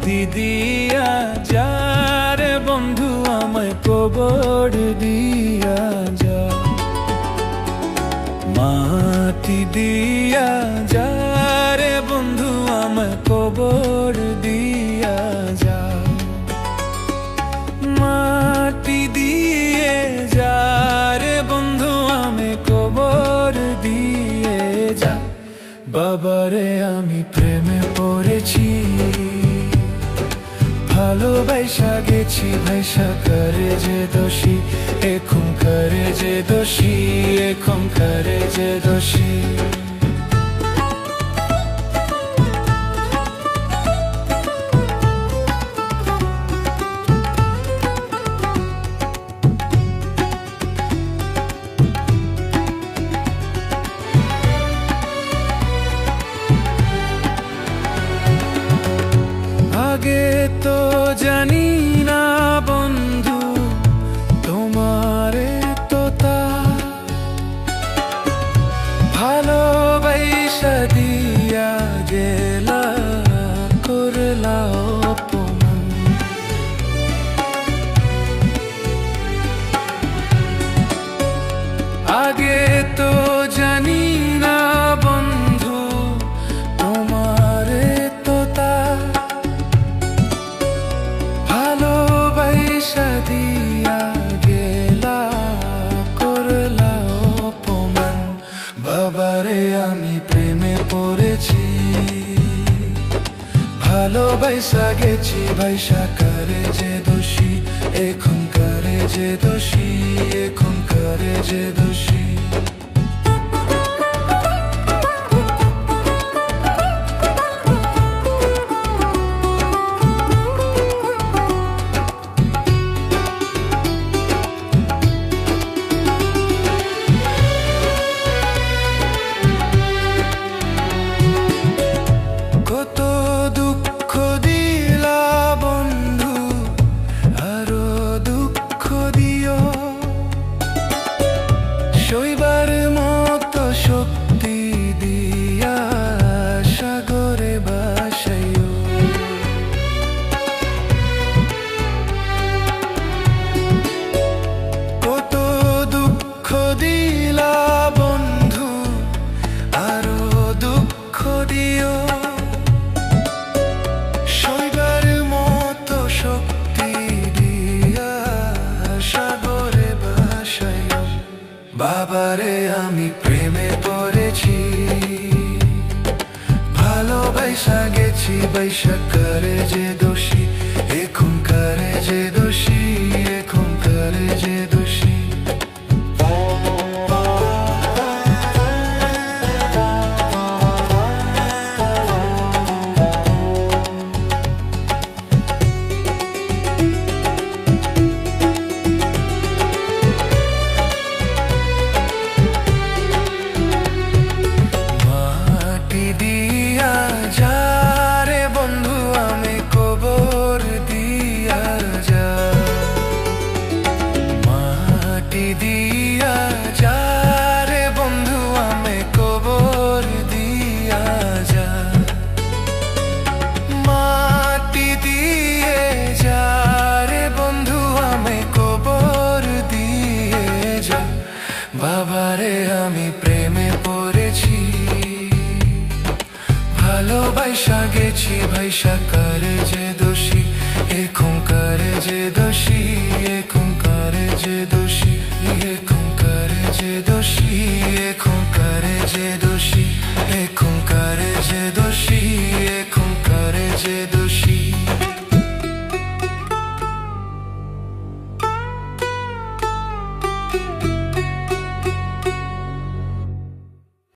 মাটি দিয়া যা রে বন্ধু আমায় কবর দিয়া যা, মাটি দিয়া যা রে বন্ধু আমায় কবর দিয়া যা, মাটি দিয়ে যা রে বন্ধু আমায় কবর দিয়ে যা। বাবারে আমি প্রেমে পড়েছি, ভালোবাসা গেছি ভাইসা করে যে দোষী, এখন করে যে দোষী, এখন করে যে দোষী। আগে তো জানি না বন্ধু তোমারে তো তা ভালোবাসা দিয়া গেলা করলা অপমান। আগে তো জানি না বন্ধু তোমারে তো তা দিয়া গেলা করলা অপমান। বাবারে আমি প্রেমে পড়েছি, ভালোবাসা গেছি ভাইসা করে যে দোষী, এখন করে যে দোষী, এখন করে যে দোষী। কত দুঃখ দিলা বন্ধু আরো দুঃখ দিও, সইবার মতো শক্তি দিয়া সাগরে ভাসাইও। কত দুঃখ দিলা বন্ধু আরো দুঃখ দিও, বাবারে আমি প্রেমে পড়েছি, ভালোবাসা গেছি বাইসা করে যে দোষী, এখন করে যে দোষী, এখন করে যে দোষী। দিয়া যা রে বন্ধু আমি কবর দিয়া যা, মাটি দিয়া যা রে বন্ধু আমি কবর দিয়া যা, মাটি দিয়ে যা রে বন্ধু আমি কবর দিয়ে যা। বাবারে আমি প্রেমে পড়েছি, ভালোবাসা গেছি ভাইসা করে যে দোষী, এখন করে যে দোষী, এখন করে যে দোষী, এখন করে যে দোষী, এখন করে যে দোষী, এখন করে যে দোষী।